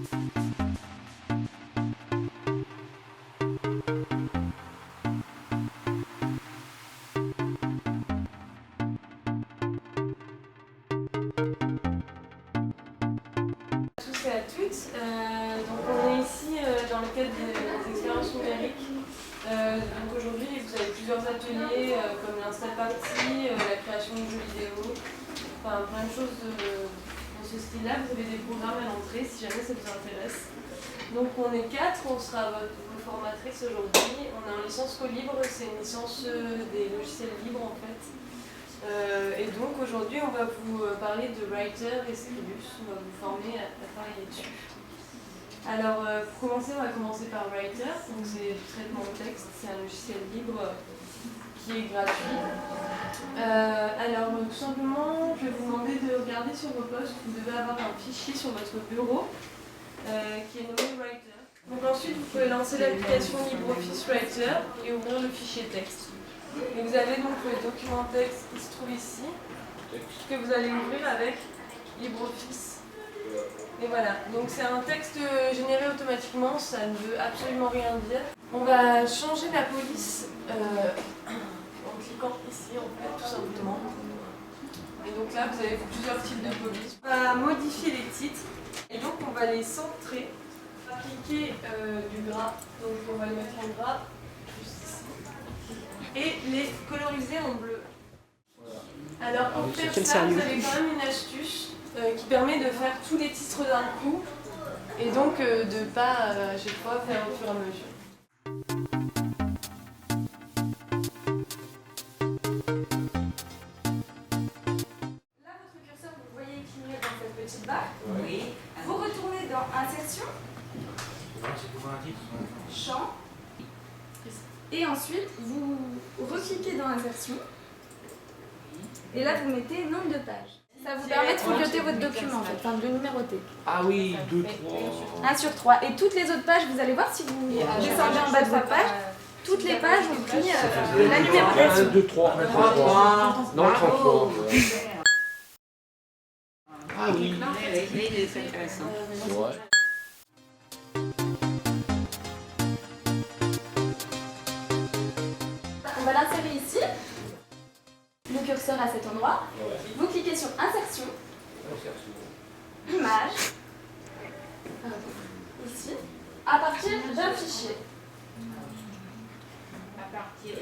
Tous et à toutes. Donc on est ici dans le cadre des expériences numériques. Donc aujourd'hui vous avez plusieurs ateliers comme l'Install Party, la création de jeux vidéo, enfin plein de choses dans ce style-là. Vous avez des programmes à l'entrée si jamais ça vous intéresse. Donc on est 4, on sera vos formatrices aujourd'hui. On est en licence co-libre, c'est une licence des logiciels libres en fait. Et donc aujourd'hui on va vous parler de Writer et Scribus, on va vous former à travailler dessus. Alors pour commencer, on va commencer par Writer, donc c'est du traitement de texte, c'est un logiciel libre qui est gratuit. Alors tout simplement, je vais vous demander de regarder sur vos postes, vous devez avoir un fichier sur votre bureau qui est nommé Writer. Donc ensuite vous pouvez lancer l'application LibreOffice Writer et ouvrir le fichier texte. Et vous avez donc le document texte qui se trouve ici, que vous allez ouvrir avec LibreOffice. Et voilà, donc c'est un texte généré automatiquement, ça ne veut absolument rien dire. On va changer la police en cliquant ici en fait, tout simplement. Et donc là, vous avez plusieurs types de police. On va modifier les titres, et donc on va les centrer. On va appliquer du gras, donc on va le mettre en gras. Et les coloriser en bleu. Alors pour faire ça, vous avez quand même une astuce qui permet de faire tous les titres d'un coup et donc de ne pas à chaque fois faire au fur et à mesure. Là, votre curseur, vous le voyez cligner dans cette petite barre. Oui. Vous retournez dans Insertion, Champ. Et ensuite, vous recliquez dans Insertion. Et là, vous mettez nombre de pages. Ça vous permet de folioter votre document, en fait, enfin de le numéroter. Ah oui, 2, 3. 1 sur 3. Et toutes les autres pages, vous allez voir si vous descendez en bas de votre page, toutes les pages ont pris la numérotation. 1, 2, 3. Non, 33. Ah oui. C'est intéressant. C'est vrai. On va l'insérer ici. Le curseur à cet endroit. Vous cliquez sur Insertion. Image. Ici. À partir d'un fichier. À partir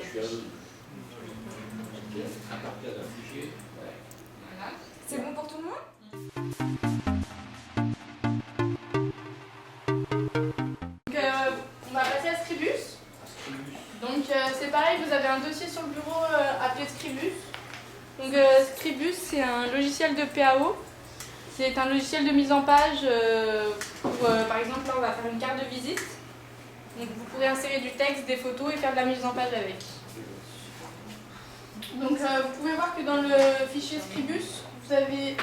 d'un fichier. Voilà. C'est bon pour tout le monde? Donc, on va passer à Scribus. Donc c'est pareil, vous avez un dossier sur le bureau appelé Scribus. Donc Scribus, c'est un logiciel de PAO. C'est un logiciel de mise en page pour, par exemple, là on va faire une carte de visite. Donc vous pourrez insérer du texte, des photos et faire de la mise en page avec. Donc vous pouvez voir que dans le fichier Scribus, vous avez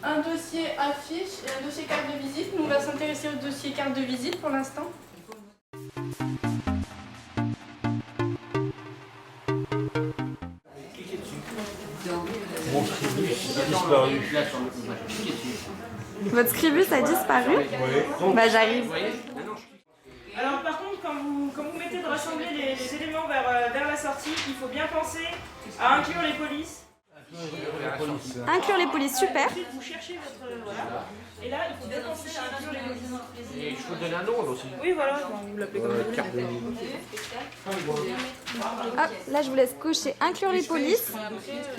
un dossier affiche et un dossier carte de visite. Nous on va s'intéresser au dossier carte de visite pour l'instant. Mon Scribus a disparu. Votre Scribus a disparu? Oui. Bah j'arrive. Alors par contre, quand vous mettez de rassembler les éléments vers la sortie, il faut bien penser à inclure les polices. Inclure les polices, super. Ensuite, vous cherchez votre... voilà. Et là, il faut bien penser à inclure les polices. Et je peux donner un nom aussi. Oui, voilà, vous l'appelez comme vous Carte de Hop, là je vous laisse cocher inclure les polices.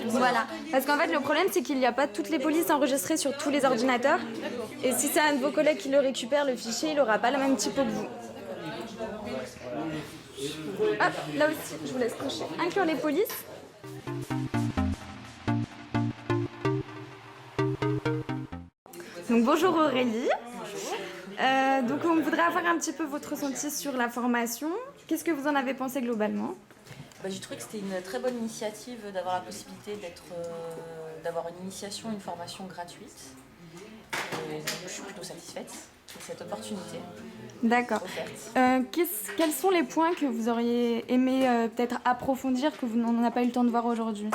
Voilà. Parce qu'en fait le problème c'est qu'il n'y a pas toutes les polices enregistrées sur tous les ordinateurs. Et si c'est un de vos collègues qui le récupère, le fichier, il n'aura pas la même typo que vous. Hop, là aussi je vous laisse cocher inclure les polices. Donc bonjour Aurélie. Donc on voudrait avoir un petit peu votre ressenti sur la formation. Qu'est-ce que vous en avez pensé globalement? J'ai trouvé que c'était une très bonne initiative d'avoir la possibilité d'avoir une initiation, une formation gratuite. Et donc, je suis plutôt satisfaite de cette opportunité. D'accord. Quels sont les points que vous auriez aimé peut-être approfondir que vous n'en avez pas eu le temps de voir aujourd'hui?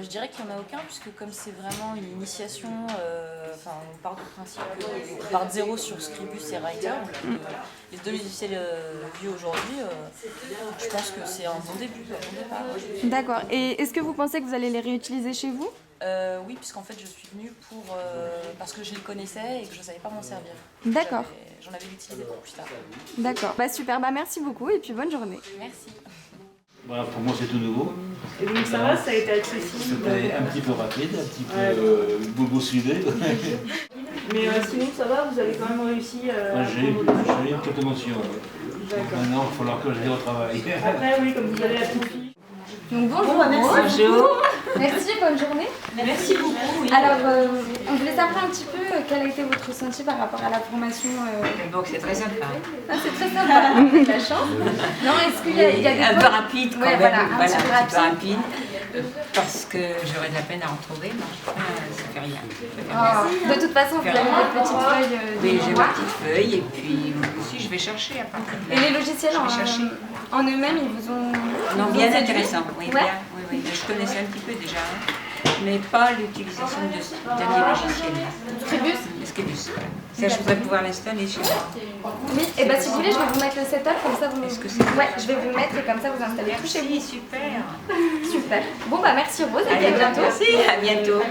Je dirais qu'il n'y en a aucun, puisque comme c'est vraiment une initiation, on part du principe qu'on part de zéro sur Scribus et Writer. Les deux logiciels vus aujourd'hui, je pense que c'est un bon début, un bon départ. D'accord. Et est-ce que vous pensez que vous allez les réutiliser chez vous? Oui, puisqu'en fait je suis venue parce que je les connaissais et que je ne savais pas m'en servir. D'accord. J'en avais l'utilité pour plus tard. D'accord. Super, merci beaucoup et puis bonne journée. Merci. Voilà, pour moi c'est tout nouveau. Et donc ça va, ça a été accessible. C'était un petit peu rapide, un petit peu bobo soudé. Mais sinon ça va, vous avez quand même réussi à... J'ai eu quelques notions. D'accord. Maintenant, il va falloir que je les retravaille. Après, oui, comme vous avez la petite fille. Donc bonjour. Bonjour. Merci, bonne journée. Merci beaucoup. Oui. Alors, on voulait savoir un petit peu quel a été votre ressenti par rapport à la formation. Donc c'est très sympa. Ah, c'est très sympa. Vous avez de la chance. Non, est-ce qu'il y a des un peu points- rapide quand Ouais, même. voilà, un petit peu un petit peu rapide. rapide. Parce que j'aurais de la peine à en trouver, mais ça fait rien. Oh, de toute façon, vous avez des petites feuilles Oui, de j'ai ma mémoire. petite feuille et puis aussi je vais chercher à partir de Et là. les logiciels Je vais chercher. en eux-mêmes, ils vous ont. Non, ils vous bien ont séduit? intéressant. Oui, Ouais. bien. Oui. Je connaissais un petit peu déjà, mais pas l'utilisation de ce dernier logiciel. Scribus. Le Scribus, voilà. Ça, je voudrais pouvoir l'installer chez moi. Oui, et bien si vous voulez, je vais vous mettre le setup, comme ça vous. Est-ce que c'est- Ouais, je vais vous le mettre et comme ça vous installez tout chez Merci, super. vous. Super. Bon, merci Rose et puis à Allez, bientôt. merci, à bientôt.